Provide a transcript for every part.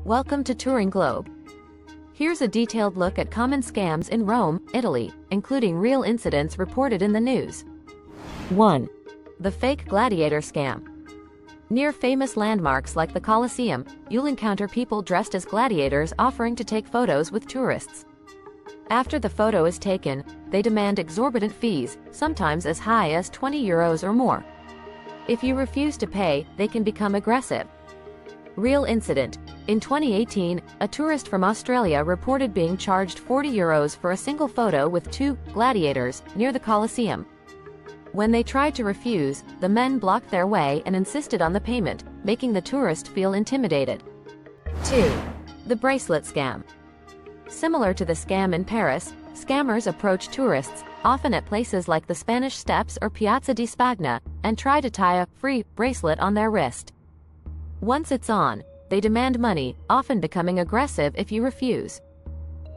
Welcome to Touring Globe. Here's a detailed look at common scams in Rome, Italy, including real incidents reported in the news. 1. The fake Gladiator scam. Near famous landmarks like the Colosseum, you'll encounter people dressed as gladiators offering to take photos with tourists. After the photo is taken, they demand exorbitant fees, sometimes as high as €20 or more. If you refuse to pay, they can become aggressive. Real incident. In 2018, a tourist from Australia reported being charged €40 for a single photo with two gladiators near the Colosseum. When they tried to refuse, the men blocked their way and insisted on the payment, making the tourist feel intimidated. 2. The Bracelet Scam. Similar to the scam in Paris, scammers approach tourists, often at places like the Spanish Steps or Piazza di Spagna, and try to tie a free bracelet on their wrist. Once it's on, they demand money, often becoming aggressive if you refuse.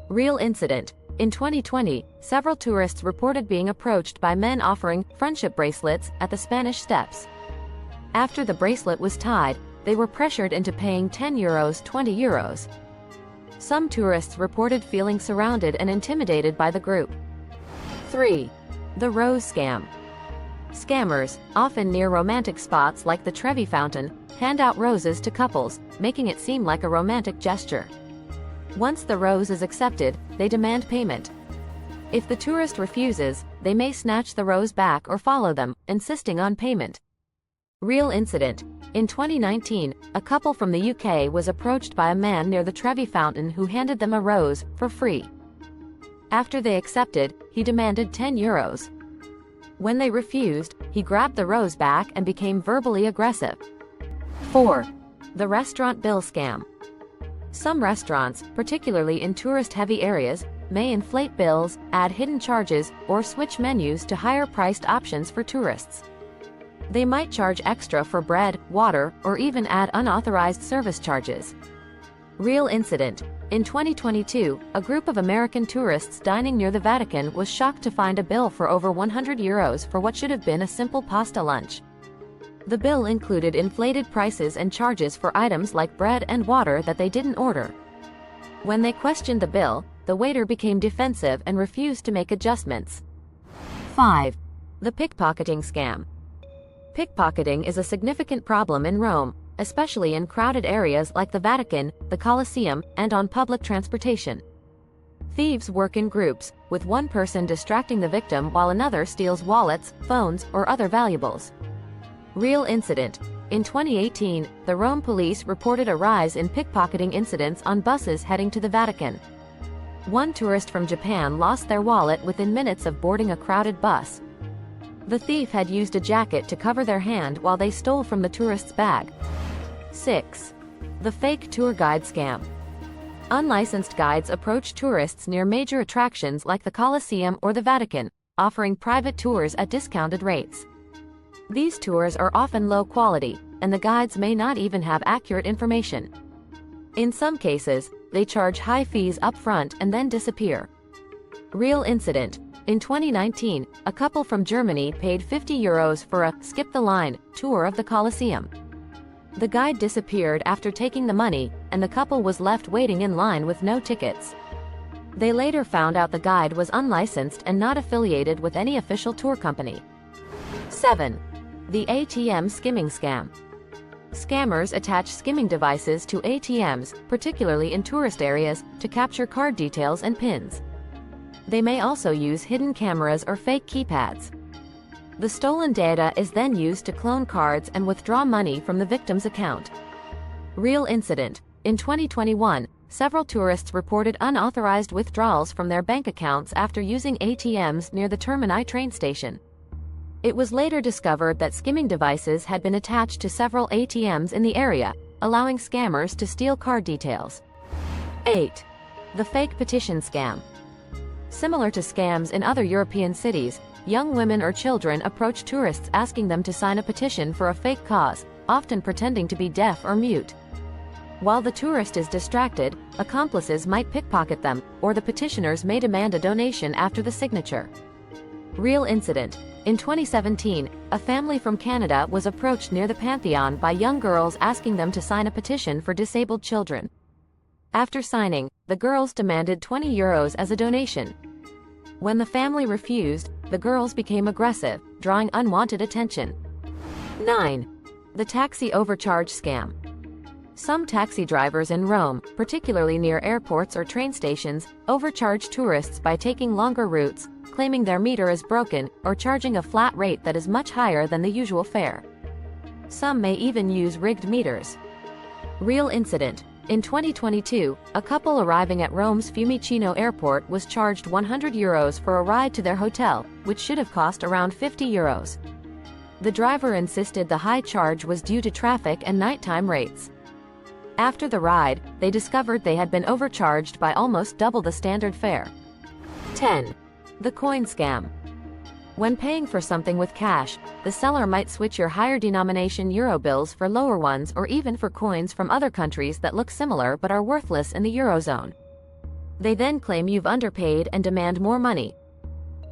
Real incident. In 2020, several tourists reported being approached by men offering friendship bracelets at the Spanish Steps. After the bracelet was tied, they were pressured into paying €10, €20. Some tourists reported feeling surrounded and intimidated by the group. 3. The Rose Scam. Scammers, often near romantic spots like the Trevi Fountain, hand out roses to couples, making it seem like a romantic gesture. Once the rose is accepted, they demand payment. If the tourist refuses, they may snatch the rose back or follow them, insisting on payment. Real incident. In 2019, a couple from the UK was approached by a man near the Trevi Fountain who handed them a rose for free. After they accepted, he demanded €10. When they refused, he grabbed the rose back and became verbally aggressive. 4. The Restaurant Bill Scam. Some restaurants, particularly in tourist-heavy areas, may inflate bills, add hidden charges, or switch menus to higher-priced options for tourists. They might charge extra for bread, water, or even add unauthorized service charges. Real incident. In 2022, a group of American tourists dining near the Vatican was shocked to find a bill for over €100 for what should have been a simple pasta lunch. The bill included inflated prices and charges for items like bread and water that they didn't order. When they questioned the bill, the waiter became defensive and refused to make adjustments. 5. The Pickpocketing Scam. Pickpocketing is a significant problem in Rome, especially in crowded areas like the Vatican, the Colosseum, and on public transportation. Thieves work in groups, with one person distracting the victim while another steals wallets, phones, or other valuables. Real incident. In 2018, the Rome police reported a rise in pickpocketing incidents on buses heading to the Vatican. One tourist from Japan lost their wallet within minutes of boarding a crowded bus. The thief had used a jacket to cover their hand while they stole from the tourist's bag. 6. The Fake Tour Guide Scam. Unlicensed guides approach tourists near major attractions like the Colosseum or the Vatican, offering private tours at discounted rates. These tours are often low quality, and the guides may not even have accurate information. In some cases, they charge high fees up front and then disappear. Real incident. In 2019, a couple from Germany paid €50 for a skip the line tour of the Colosseum. The guide disappeared after taking the money, and the couple was left waiting in line with no tickets. They later found out the guide was unlicensed and not affiliated with any official tour company. 7. The ATM Skimming Scam. Scammers attach skimming devices to ATMs, particularly in tourist areas, to capture card details and PINs. They may also use hidden cameras or fake keypads. The stolen data is then used to clone cards and withdraw money from the victim's account. Real incident. In 2021, several tourists reported unauthorized withdrawals from their bank accounts after using ATMs near the Termini train station. It was later discovered that skimming devices had been attached to several ATMs in the area, allowing scammers to steal card details. 8. The Fake Petition Scam. Similar to scams in other European cities, young women or children approach tourists asking them to sign a petition for a fake cause, often pretending to be deaf or mute. While the tourist is distracted, accomplices might pickpocket them, or the petitioners may demand a donation after the signature. Real incident. In 2017, a family from Canada was approached near the Pantheon by young girls asking them to sign a petition for disabled children. After signing, the girls demanded €20 as a donation. When the family refused, the girls became aggressive, drawing unwanted attention. 9. The taxi overcharge scam. Some taxi drivers in Rome, particularly near airports or train stations, overcharge tourists by taking longer routes, claiming their meter is broken, or charging a flat rate that is much higher than the usual fare. Some may even use rigged meters. Real incident. In 2022, a couple arriving at Rome's Fiumicino airport was charged €100 for a ride to their hotel, which should have cost around €50. The driver insisted the high charge was due to traffic and nighttime rates. After the ride, they discovered they had been overcharged by almost double the standard fare. 10. The coin scam. When paying for something with cash, the seller might switch your higher denomination euro bills for lower ones or even for coins from other countries that look similar but are worthless in the eurozone. They then claim you've underpaid and demand more money.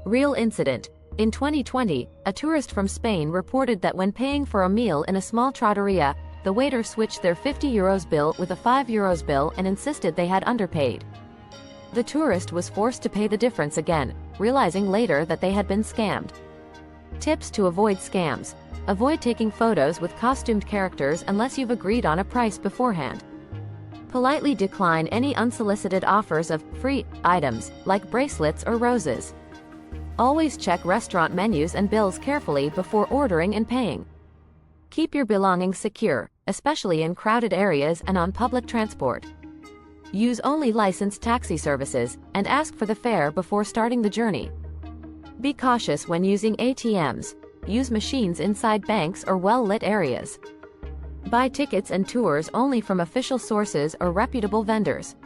Real incident. In 2020, a tourist from Spain reported that when paying for a meal in a small trattoria, the waiter switched their €50 bill with a €5 bill and insisted they had underpaid. The tourist was forced to pay the difference again, realizing later that they had been scammed. Tips to avoid scams. Avoid taking photos with costumed characters unless you've agreed on a price beforehand. Politely decline any unsolicited offers of free items, like bracelets or roses. Always check restaurant menus and bills carefully before ordering and paying. Keep your belongings secure, especially in crowded areas and on public transport. Use only licensed taxi services, and ask for the fare before starting the journey. Be cautious when using ATMs. Use machines inside banks or well-lit areas. Buy tickets and tours only from official sources or reputable vendors.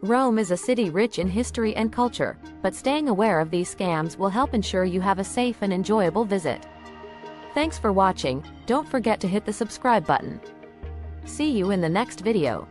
Rome is a city rich in history and culture, but staying aware of these scams will help ensure you have a safe and enjoyable visit. Thanks for watching. Don't forget to hit the subscribe button. See you in the next video.